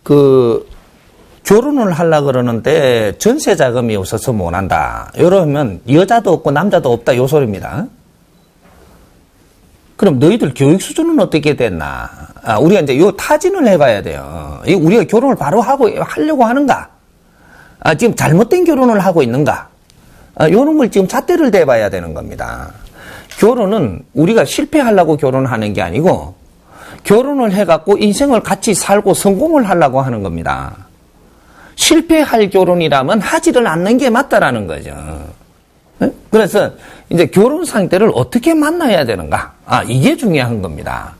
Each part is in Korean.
결혼을 하려고 그러는데 전세 자금이 없어서 못 한다. 이러면 여자도 없고 남자도 없다. 요 소리입니다. 그럼 너희들 교육 수준은 어떻게 됐나? 우리가 이제 요 타진을 해봐야 돼요. 우리가 결혼을 바로 하려고 하는가? 지금 잘못된 결혼을 하고 있는가? 요런 걸 지금 잣대를 대봐야 되는 겁니다. 결혼은 우리가 실패하려고 결혼하는 게 아니고 결혼을 해갖고 인생을 같이 살고 성공을 하려고 하는 겁니다. 실패할 결혼이라면 하지를 않는 게 맞다라는 거죠. 그래서 이제 결혼 상대를 어떻게 만나야 되는가? 이게 중요한 겁니다.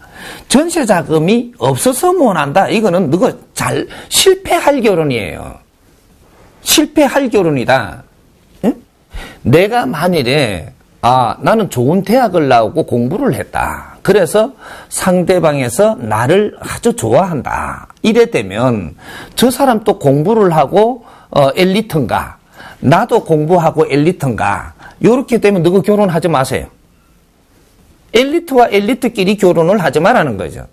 전세 자금이 없어서 못 한다. 이거는 누가 실패할 결혼이에요. 실패할 결혼이다. 내가 만일에 나는 좋은 대학을 나오고 공부를 했다. 그래서 상대방에서 나를 아주 좋아한다. 이래 되면 저 사람 또 공부를 하고 엘리트인가? 나도 공부하고 엘리트인가? 이렇게 되면 누구 결혼하지 마세요. 엘리트와 엘리트끼리 결혼을 하지 말라는 거죠.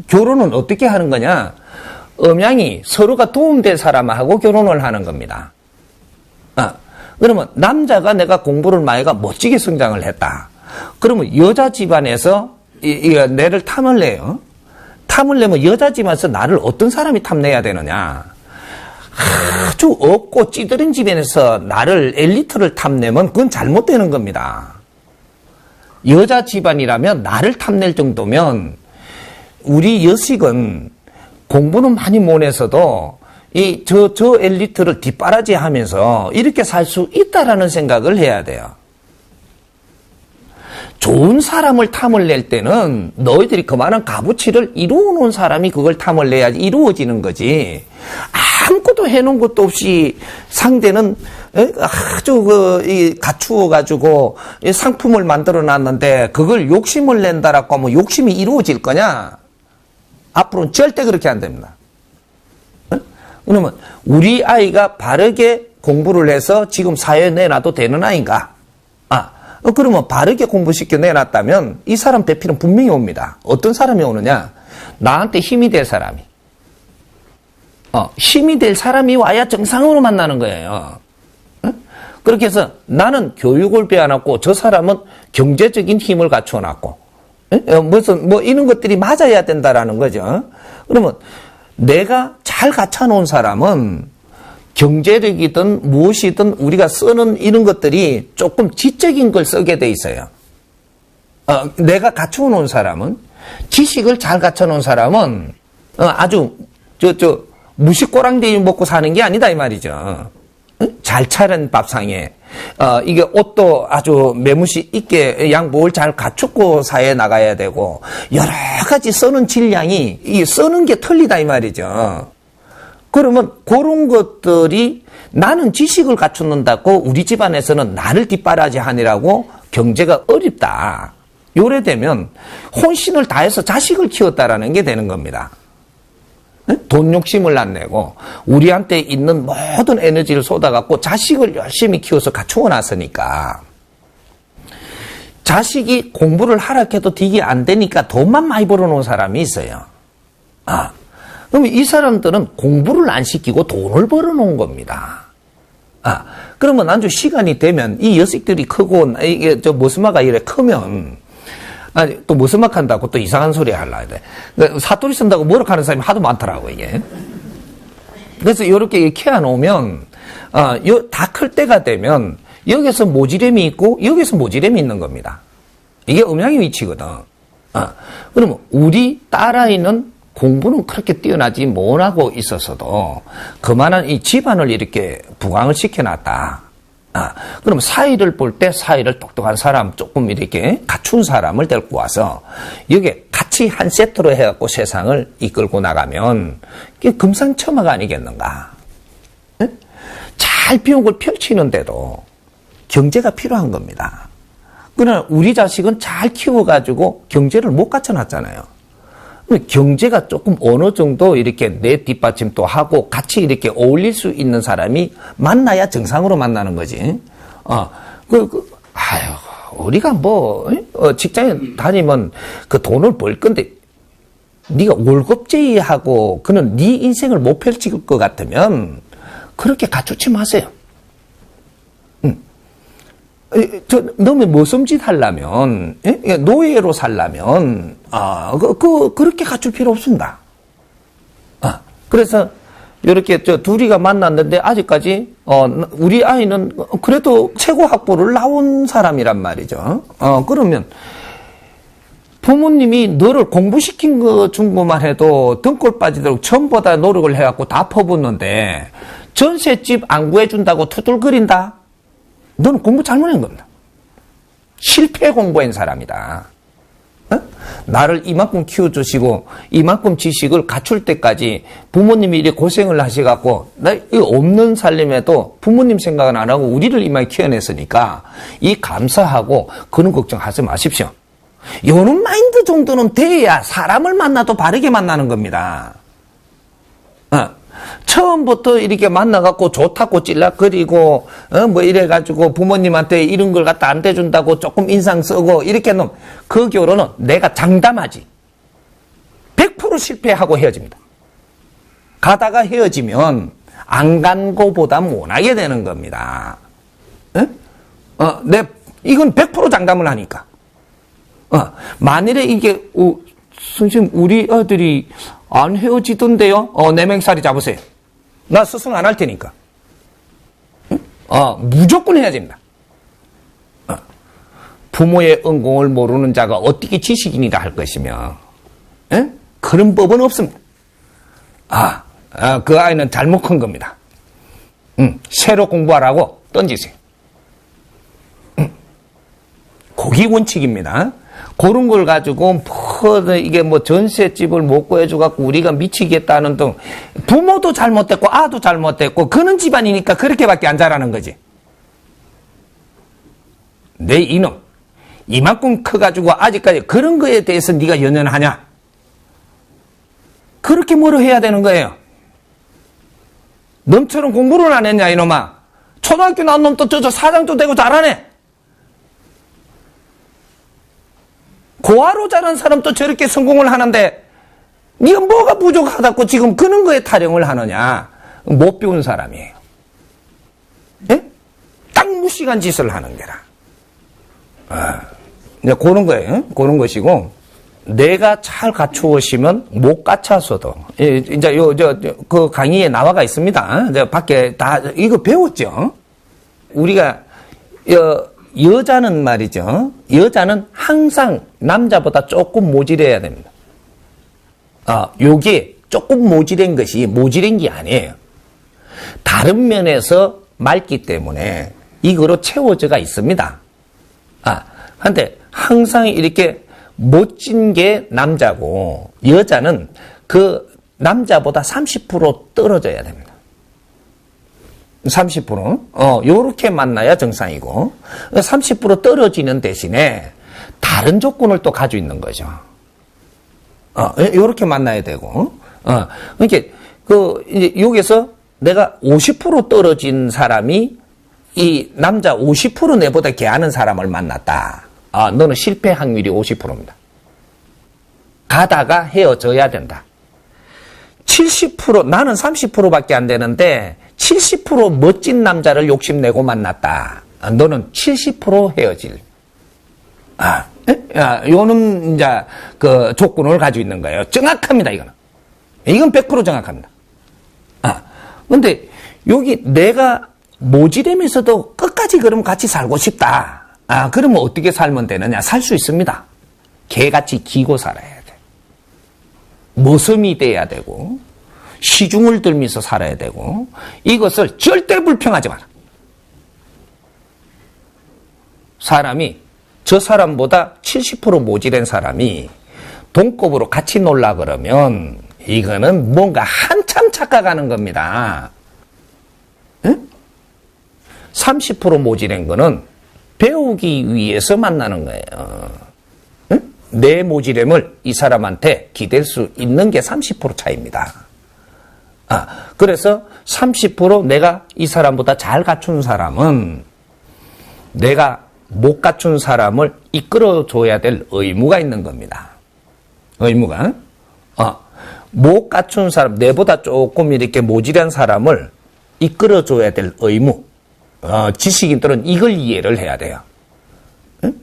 결혼은 어떻게 하는 거냐? 음양이 서로가 도움될 사람하고 결혼을 하는 겁니다. 그러면 남자가 내가 공부를 많이 가 멋지게 성장을 했다. 그러면 여자 집안에서 내를 탐을 내요. 탐을 내면 여자 집안에서 나를 어떤 사람이 탐내야 되느냐? 아주 없고 찌들은 집안에서 나를 엘리트를 탐내면 그건 잘못되는 겁니다. 여자 집안이라면 나를 탐낼 정도면 우리 여식은 공부는 많이 못해서도 저 엘리트를 뒷바라지 하면서 이렇게 살 수 있다라는 생각을 해야 돼요. 좋은 사람을 탐을 낼 때는 너희들이 그만한 값어치를 이루어놓은 사람이 그걸 탐을 내야지 이루어지는 거지. 아무것도 해놓은 것도 없이 상대는 아주 갖추어가지고 상품을 만들어 놨는데 그걸 욕심을 낸다라고 하면 욕심이 이루어질 거냐? 앞으로는 절대 그렇게 안 됩니다. 그러면 우리 아이가 바르게 공부를 해서 지금 사회에 내놔도 되는 아이인가? 그러면 바르게 공부시켜 내놨다면 이 사람 대피는 분명히 옵니다. 어떤 사람이 오느냐? 나한테 힘이 될 사람이. 힘이 될 사람이 와야 정상으로 만나는 거예요. 그렇게 해서 나는 교육을 빼앗았고 저 사람은 경제적인 힘을 갖춰놨고 이런 것들이 맞아야 된다라는 거죠. 그러면 내가 잘 갖춰놓은 사람은 경제력이든 무엇이든 우리가 쓰는 이런 것들이 조금 지적인 걸 쓰게 돼 있어요. 내가 갖춰놓은 사람은, 지식을 잘 갖춰놓은 사람은 아주 무식꼬랑대기 먹고 사는 게 아니다 이 말이죠. 잘 차린 밥상에 이게 옷도 아주 매무시 있게 양복을 잘 갖추고 사회에 나가야 되고 여러 가지 쓰는 질량이 이 쓰는 게 틀리다 이 말이죠. 그러면 그런 것들이 나는 지식을 갖춘다고 우리 집안에서는 나를 뒷바라지 하느라고 경제가 어렵다. 요래 되면 혼신을 다해서 자식을 키웠다라는 게 되는 겁니다. 돈 욕심을 안 내고 우리한테 있는 모든 에너지를 쏟아갖고 자식을 열심히 키워서 갖추어 놨으니까 자식이 공부를 하락해도 뒷이 안 되니까 돈만 많이 벌어놓은 사람이 있어요. 그럼 이 사람들은 공부를 안 시키고 돈을 벌어놓은 겁니다. 그러면 나중에 시간이 되면 이 여식들이 크고 이게 머스마가 이래 크면 또 머스막 한다고 또 이상한 소리 하려야 돼. 사투리 쓴다고 뭐라 하는 사람이 하도 많더라고 이게. 그래서 이렇게 키워놓으면 다 클 때가 되면 여기서 모지렘이 있고 여기서 모지렘이 있는 겁니다. 이게 음양의 위치거든. 그러면 우리 딸아이는 공부는 그렇게 뛰어나지 못하고 있었어도 그만한 이 집안을 이렇게 부강을 시켜놨다. 그럼 사이를 볼 때 사이를 똑똑한 사람, 조금 이렇게 갖춘 사람을 데리고 와서 여기에 같이 한 세트로 해갖고 세상을 이끌고 나가면 그게 금상첨화가 아니겠는가. 잘 배운 걸 펼치는데도 경제가 필요한 겁니다. 그러나 우리 자식은 잘 키워가지고 경제를 못 갖춰놨잖아요. 경제가 조금 어느 정도 이렇게 내 뒷받침도 하고 같이 이렇게 어울릴 수 있는 사람이 만나야 정상으로 만나는 거지. 우리가 직장에 다니면 그 돈을 벌 건데, 네가 월급제의하고 그는 네 인생을 못 펼칠 것 같으면 그렇게 갖추지 마세요. 너무 모섬짓 하려면, 예? 노예로 살려면, 그렇게 갖출 필요 없습니다. 그래서, 이렇게 둘이가 만났는데, 아직까지, 우리 아이는 그래도 최고 학부를 나온 사람이란 말이죠. 그러면, 부모님이 너를 공부시킨 거 준거만 해도 등골 빠지도록 전부 다 노력을 해갖고 다 퍼붓는데, 전셋집 안 구해준다고 투덜거린다? 너는 공부 잘못한 겁니다. 실패 공부한 사람이다. 나를 이만큼 키워주시고 이만큼 지식을 갖출 때까지 부모님이 이렇게 고생을 하셔갖고 나 이거 없는 살림에도 부모님 생각은 안 하고 우리를 이만히 키워냈으니까 이 감사하고 그런 걱정하지 마십시오. 이런 마인드 정도는 돼야 사람을 만나도 바르게 만나는 겁니다. 처음부터 이렇게 만나갖고 좋다고 찔락거리고, 뭐 이래가지고 부모님한테 이런 걸 갖다 안 대준다고 조금 인상 쓰고, 이렇게 놓으면 그 결혼은 내가 장담하지. 100% 실패하고 헤어집니다. 가다가 헤어지면 안 간 거보다 못하게 되는 겁니다. 이건 100% 장담을 하니까. 만일에 이게, 선생님, 우리 아들이 안 헤어지던데요? 내 맹살이 잡으세요. 나 스승 안 할 테니까. 무조건 해야 됩니다. 부모의 은공을 모르는 자가 어떻게 지식인이라 할 것이며, 그런 법은 없습니다. 그 아이는 잘못 큰 겁니다. 새로 공부하라고 던지세요. 그게 원칙입니다. 그런 걸 가지고 이게 뭐 전셋집을 못 구해줘갖고 우리가 미치겠다는 등 부모도 잘못됐고 아도 잘못됐고 그는 집안이니까 그렇게밖에 안 자라는 거지. 내 이놈 이만큼 커가지고 아직까지 그런 거에 대해서 네가 연연하냐? 그렇게 뭐로 해야 되는 거예요? 너처럼 공부를 안 했냐 이놈아? 초등학교 나온 놈도 저 사장도 되고 잘하네. 고아로 자란 사람도 저렇게 성공을 하는데 네가 뭐가 부족하다고 지금 그런 거에 타령을 하느냐. 못 배운 사람이에요. 예? 딱 무식한 짓을 하는 게라. 이제 그런 거예요. 그런 것이고 내가 잘 갖추었으면 못 갖춰서도 이제 그 강의에 나와가 있습니다. 이제 밖에 다 이거 배웠죠. 우리가 여자는 말이죠. 여자는 항상 남자보다 조금 모질해야 됩니다. 요게 조금 모질한 것이 모질한 게 아니에요. 다른 면에서 맑기 때문에 이거로 채워져가 있습니다. 근데 항상 이렇게 멋진 게 남자고 여자는 그 남자보다 30% 떨어져야 됩니다. 30%? 요렇게 만나야 정상이고, 30% 떨어지는 대신에 다른 조건을 또 가지고 있는 거죠. 요렇게 만나야 되고, 그러니까, 이제 여기서 내가 50% 떨어진 사람이 이 남자 50% 내보다 개하는 사람을 만났다. 너는 실패 확률이 50%입니다. 가다가 헤어져야 된다. 70% 나는 30%밖에 안 되는데 70% 멋진 남자를 욕심내고 만났다. 너는 70% 헤어질. 요는 이제 그 조건을 가지고 있는 거예요. 정확합니다, 이거는. 이건 100% 정확합니다. 근데 여기 내가 모질하면서도 끝까지 그럼 같이 살고 싶다. 그러면 어떻게 살면 되느냐? 살 수 있습니다. 개같이 기고 살아야 돼. 모섬이 돼야 되고 시중을 들면서 살아야 되고 이것을 절대 불평하지 마라. 사람이 저 사람보다 70% 모질한 사람이 동급으로 같이 놀라 그러면 이거는 뭔가 한참 착각하는 겁니다. 응? 30% 모질한 거는 배우기 위해서 만나는 거예요. 응? 내 모질함을 이 사람한테 기댈 수 있는 게 30% 차이입니다. 그래서 30% 내가 이 사람보다 잘 갖춘 사람은 내가 못 갖춘 사람을 이끌어줘야 될 의무가 있는 겁니다. 의무가. 못 갖춘 사람, 내보다 조금 이렇게 모질한 사람을 이끌어줘야 될 의무. 지식인들은 이걸 이해를 해야 돼요. 응?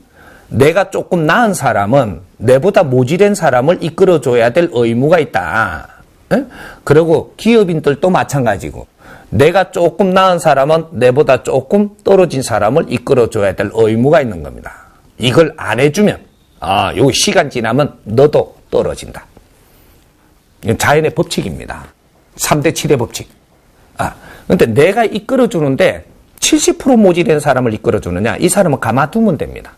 내가 조금 나은 사람은 내보다 모질한 사람을 이끌어줘야 될 의무가 있다. 응? 그리고 기업인들도 마찬가지고, 내가 조금 나은 사람은 내보다 조금 떨어진 사람을 이끌어줘야 될 의무가 있는 겁니다. 이걸 안 해주면, 요 시간 지나면 너도 떨어진다. 이건 자연의 법칙입니다. 3대 7의 법칙. 근데 내가 이끌어주는데 70% 모질한 사람을 이끌어주느냐? 이 사람은 가만두면 됩니다.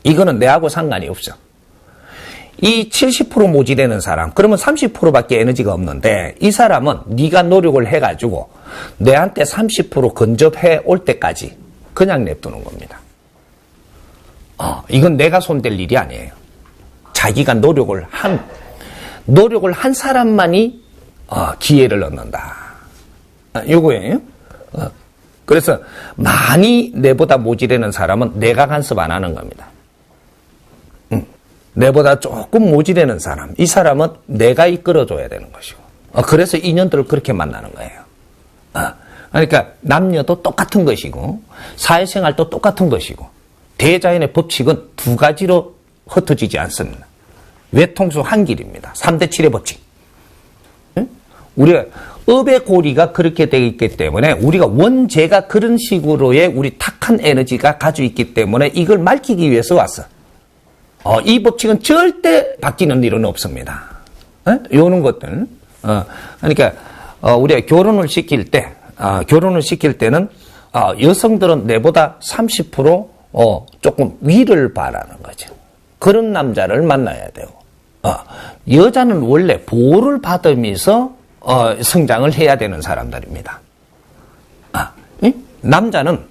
이거는 내하고 상관이 없어. 이 70% 모질하는 사람, 그러면 30%밖에 에너지가 없는데 이 사람은 네가 노력을 해가지고 내한테 30% 근접해 올 때까지 그냥 냅두는 겁니다. 이건 내가 손댈 일이 아니에요. 자기가 노력을 한 사람만이 기회를 얻는다. 요거예요. 그래서 많이 내보다 모질하는 사람은 내가 간섭 안 하는 겁니다. 내보다 조금 모질하는 사람, 이 사람은 내가 이끌어줘야 되는 것이고, 그래서 인연들을 그렇게 만나는 거예요. 그러니까 남녀도 똑같은 것이고 사회생활도 똑같은 것이고, 대자연의 법칙은 두 가지로 흩어지지 않습니다. 외통수 한 길입니다. 3대 7의 법칙. 우리가 업의 고리가 그렇게 되어 있기 때문에, 우리가 원죄가 그런 식으로의 우리 탁한 에너지가 가지고 있기 때문에 이걸 밝히기 위해서 왔어. 이 법칙은 절대 바뀌는 일은 없습니다. 요런 것들. 그러니까 우리가 결혼을 시킬 때는 여성들은 내보다 30% 조금 위를 바라는 거죠. 그런 남자를 만나야 되고, 여자는 원래 보호를 받으면서 성장을 해야 되는 사람들입니다. 남자는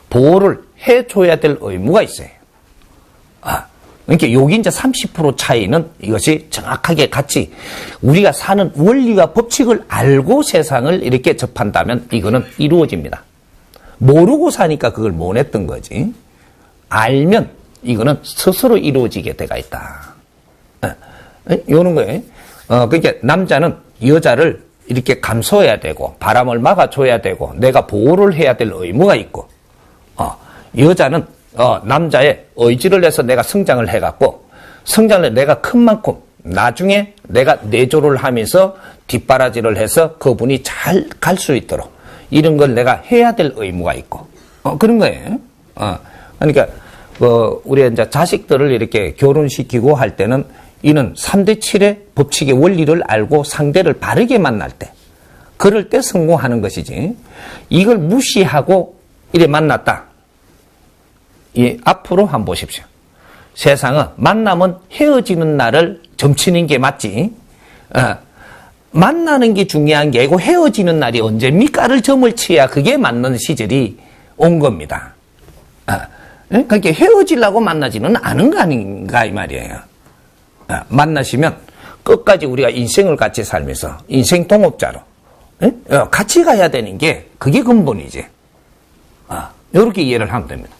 보호를 해줘야 될 의무가 있어요. 그러니까 여기 이제 30% 차이는 이것이 정확하게 같이 우리가 사는 원리와 법칙을 알고 세상을 이렇게 접한다면 이거는 이루어집니다. 모르고 사니까 그걸 못 했던 거지. 알면 이거는 스스로 이루어지게 돼가 있다. 요런 거예요. 그러니까 남자는 여자를 이렇게 감싸야 되고 바람을 막아줘야 되고 내가 보호를 해야 될 의무가 있고, 여자는 남자의 의지를 해서 내가 성장을 해갖고, 성장을 내가 큰 만큼 나중에 내가 내조를 하면서 뒷바라지를 해서 그분이 잘 갈 수 있도록 이런 걸 내가 해야 될 의무가 있고, 그런 거예요. 그러니까 우리 이제 자식들을 이렇게 결혼시키고 할 때는 이는 3대 7의 법칙의 원리를 알고 상대를 바르게 만날 때, 그럴 때 성공하는 것이지, 이걸 무시하고 이래 만났다. 앞으로 한번 보십시오. 세상은 만나면 헤어지는 날을 점치는 게 맞지, 만나는 게 중요한 게 아니고 헤어지는 날이 언제입니까를 점을 치야 그게 맞는 시절이 온 겁니다. 그러니까 헤어지려고 만나지는 않은 거 아닌가 이 말이에요. 만나시면 끝까지 우리가 인생을 같이 살면서 인생 동업자로 같이 가야 되는 게 그게 근본이지. 이렇게 이해를 하면 됩니다.